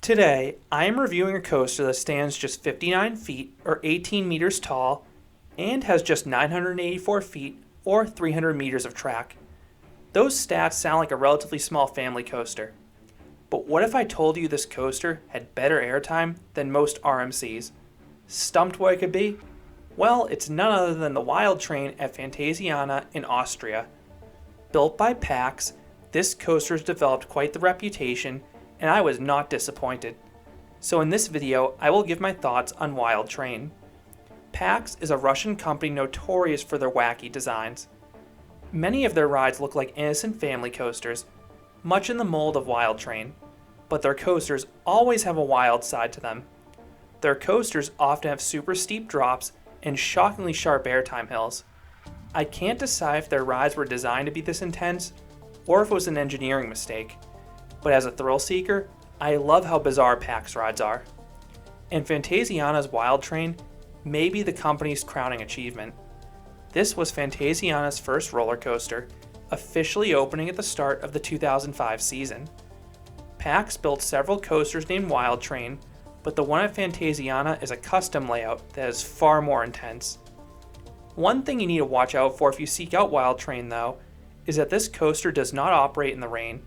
Today, I am reviewing a coaster that stands just 59 feet or 18 meters tall and has just 984 feet or 300 meters of track. Those stats sound like a relatively small family coaster. But what if I told you this coaster had better airtime than most RMCs? Stumped what it could be? Well, it's none other than the Wild Train at Phantasiana in Austria. Built by PAX, this coaster's developed quite the reputation, and I was not disappointed. So in this video, I will give my thoughts on Wild Train. PAX is a Russian company notorious for their wacky designs. Many of their rides look like innocent family coasters, much in the mold of Wild Train, but their coasters always have a wild side to them. Their coasters often have super steep drops and shockingly sharp airtime hills. I can't decide if their rides were designed to be this intense, or if it was an engineering mistake, but as a thrill seeker, I love how bizarre PAX rides are. And Phantasiana's Wild Train may be the company's crowning achievement. This was Phantasiana's first roller coaster, officially opening at the start of the 2005 season. PAX built several coasters named Wild Train, but the one at Phantasiana is a custom layout that is far more intense. One thing you need to watch out for if you seek out Wild Train, though, is that this coaster does not operate in the rain.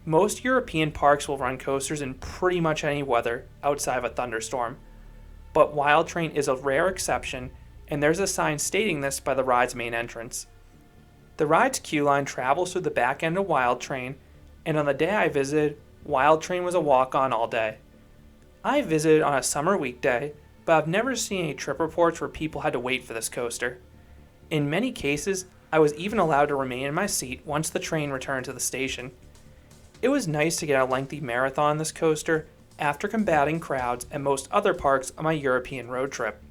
Most European parks will run coasters in pretty much any weather outside of a thunderstorm, but Wild Train is a rare exception, and there's a sign stating this by the ride's main entrance. The ride's queue line travels through the back end of Wild Train, and on the day I visited, Wild Train was a walk-on all day. I visited on a summer weekday, but I've never seen any trip reports where people had to wait for this coaster. In many cases, I was even allowed to remain in my seat once the train returned to the station. It was nice to get a lengthy marathon on this coaster after combating crowds at most other parks on my European road trip.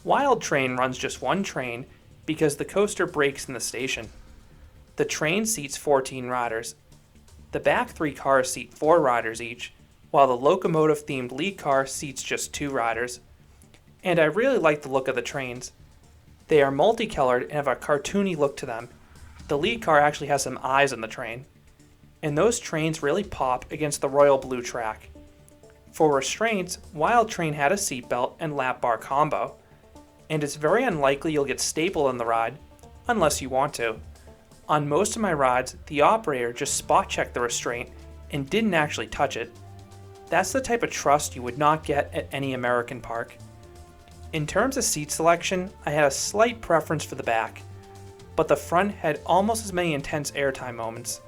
Wild Train runs just one train because the coaster breaks in the station. The train seats 14 riders. The back three cars seat 4 riders each, while the locomotive-themed lead car seats just 2 riders. And I really like the look of the trains. They are multicolored and have a cartoony look to them. The lead car actually has some eyes on the train. And those trains really pop against the royal blue track. For restraints, Wild Train had a seatbelt and lap bar combo, and it's very unlikely you'll get stapled on the ride, unless you want to. On most of my rides, the operator just spot checked the restraint and didn't actually touch it. That's the type of trust you would not get at any American park. In terms of seat selection, I had a slight preference for the back, but the front had almost as many intense airtime moments.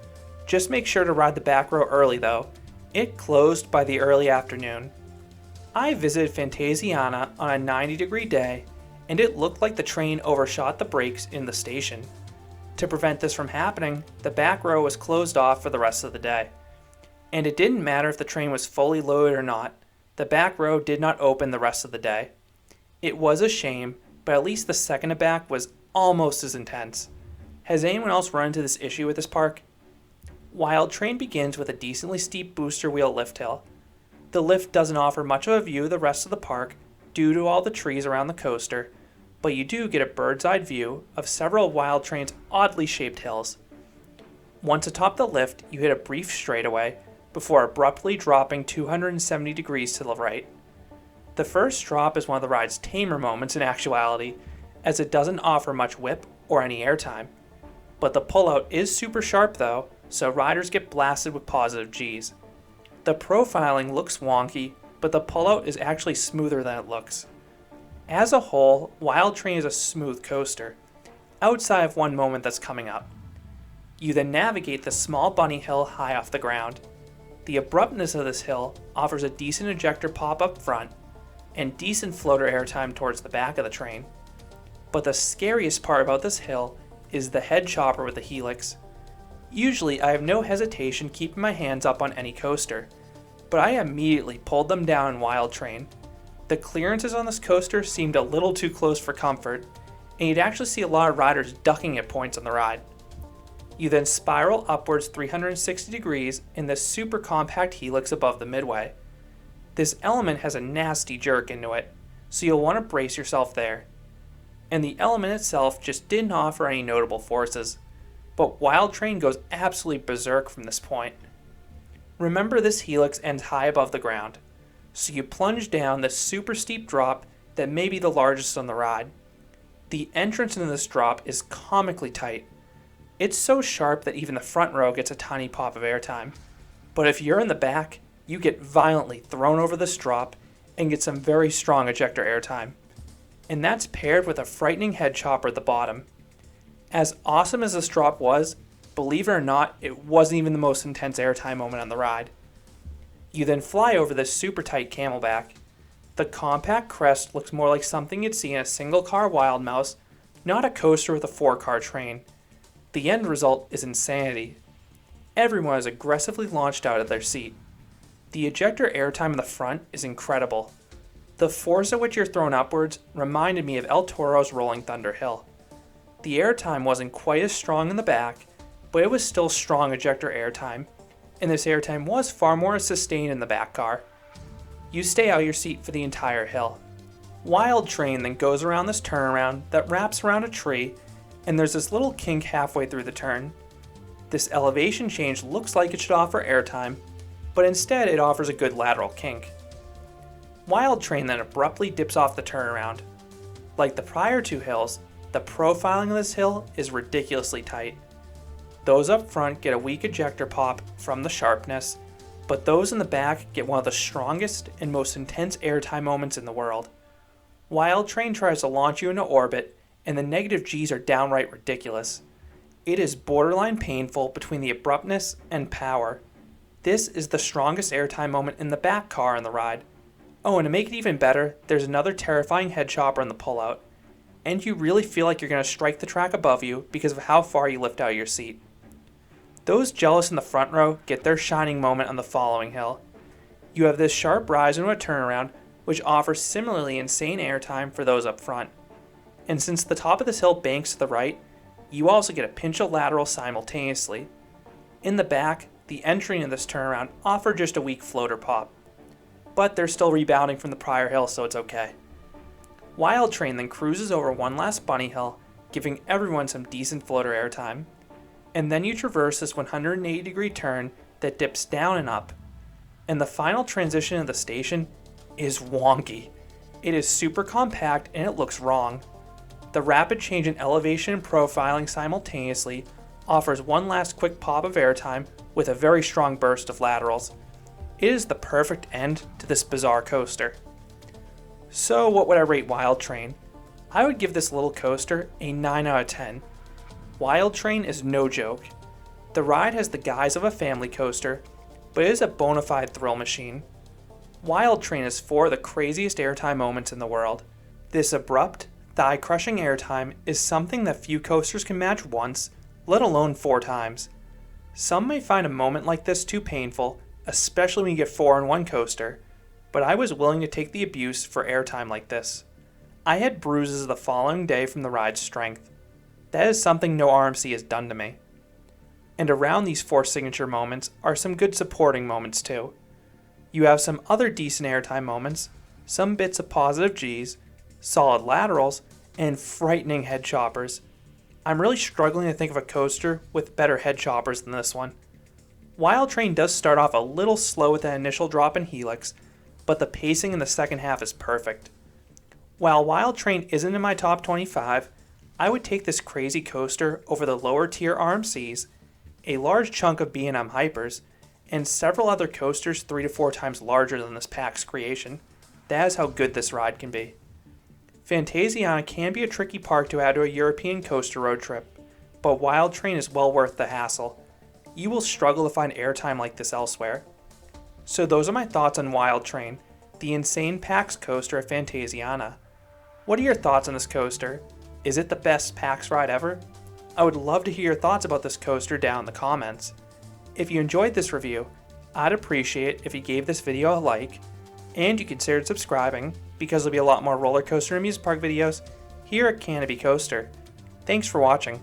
Just make sure to ride the back row early though. It closed by the early afternoon. I visited Phantasiana on a 90-degree day, and it looked like the train overshot the brakes in the station. To prevent this from happening, the back row was closed off for the rest of the day. And it didn't matter if the train was fully loaded or not, the back row did not open the rest of the day. It was a shame, but at least the second to back was almost as intense. Has anyone else run into this issue with this park? Wild Train begins with a decently steep booster wheel lift hill. The lift doesn't offer much of a view of the rest of the park due to all the trees around the coaster, but you do get a bird's-eye view of several of Wild Train's oddly shaped hills. Once atop the lift, you hit a brief straightaway before abruptly dropping 270 degrees to the right. The first drop is one of the ride's tamer moments in actuality, as it doesn't offer much whip or any airtime. But the pullout is super sharp though, so riders get blasted with positive Gs. The profiling looks wonky, but the pullout is actually smoother than it looks. As a whole, Wild Train is a smooth coaster, outside of one moment that's coming up. You then navigate the small bunny hill high off the ground. The abruptness of this hill offers a decent ejector pop up front, and decent floater airtime towards the back of the train. But the scariest part about this hill is the head chopper with the helix. Usually I have no hesitation keeping my hands up on any coaster, but I immediately pulled them down in Wild Train. The clearances on this coaster seemed a little too close for comfort, and you'd actually see a lot of riders ducking at points on the ride. You then spiral upwards 360 degrees in this super compact helix above the midway. This element has a nasty jerk into it, so you'll want to brace yourself there. And the element itself just didn't offer any notable forces, but Wild Train goes absolutely berserk from this point. Remember, this helix ends high above the ground, so you plunge down this super steep drop that may be the largest on the ride. The entrance into this drop is comically tight. It's so sharp that even the front row gets a tiny pop of airtime. But if you're in the back, you get violently thrown over this drop and get some very strong ejector airtime. And that's paired with a frightening head chopper at the bottom. As awesome as this drop was, believe it or not, it wasn't even the most intense airtime moment on the ride. You then fly over this super tight camelback. The compact crest looks more like something you'd see in a single car Wild Mouse, not a coaster with a 4-car train. The end result is insanity. Everyone is aggressively launched out of their seat. The ejector airtime in the front is incredible. The force at which you're thrown upwards reminded me of El Toro's Rolling Thunder Hill. The airtime wasn't quite as strong in the back, but it was still strong ejector airtime, and this airtime was far more sustained in the back car. You stay out of your seat for the entire hill. Wild Train then goes around this turnaround that wraps around a tree, and there's this little kink halfway through the turn. This elevation change looks like it should offer airtime, but instead it offers a good lateral kink. Wild Train then abruptly dips off the turnaround. Like the prior two hills, the profiling of this hill is ridiculously tight. Those up front get a weak ejector pop from the sharpness, but those in the back get one of the strongest and most intense airtime moments in the world. Wild Train tries to launch you into orbit, and the negative G's are downright ridiculous. It is borderline painful between the abruptness and power. This is the strongest airtime moment in the back car on the ride. Oh, and to make it even better, there's another terrifying head chopper in the pullout, and you really feel like you're going to strike the track above you because of how far you lift out of your seat. Those jealous in the front row get their shining moment on the following hill. You have this sharp rise into a turnaround, which offers similarly insane airtime for those up front. And since the top of this hill banks to the right, you also get a pinch of lateral simultaneously. In the back, the entry into this turnaround offered just a weak floater pop, but they're still rebounding from the prior hill, so it's okay. Wild Train then cruises over one last bunny hill, giving everyone some decent floater airtime. And then you traverse this 180-degree turn that dips down and up. And the final transition of the station is wonky. It is super compact and it looks wrong. The rapid change in elevation and profiling simultaneously offers one last quick pop of airtime with a very strong burst of laterals. It is the perfect end to this bizarre coaster. So what would I rate Wild Train? I would give this little coaster a 9 out of 10. Wild Train is no joke. The ride has the guise of a family coaster, but it is a bona fide thrill machine. Wild Train is 4 of the craziest airtime moments in the world. This abrupt, thigh-crushing airtime is something that few coasters can match once, let alone 4 times. Some may find a moment like this too painful, especially when you get 4 on one coaster, but I was willing to take the abuse for airtime like this. I had bruises the following day from the ride's strength. That is something no RMC has done to me. And around these 4 signature moments are some good supporting moments too. You have some other decent airtime moments, some bits of positive G's, solid laterals, and frightening head choppers. I'm really struggling to think of a coaster with better head choppers than this one. Wild Train does start off a little slow with that initial drop in helix, but the pacing in the second half is perfect. While Wild Train isn't in my top 25, I would take this crazy coaster over the lower tier RMCs, a large chunk of B&M Hypers, and several other coasters 3 to 4 times larger than this PAX creation. That is how good this ride can be. Fantasiana can be a tricky park to add to a European coaster road trip, but Wild Train is well worth the hassle. You will struggle to find airtime like this elsewhere. So those are my thoughts on Wild Train, the insane PAX coaster at Fantasiana. What are your thoughts on this coaster? Is it the best PAX ride ever? I would love to hear your thoughts about this coaster down in the comments. If you enjoyed this review, I'd appreciate if you gave this video a like, and you considered subscribing, because there'll be a lot more roller coaster and amusement park videos here at Canopy Coaster. Thanks for watching.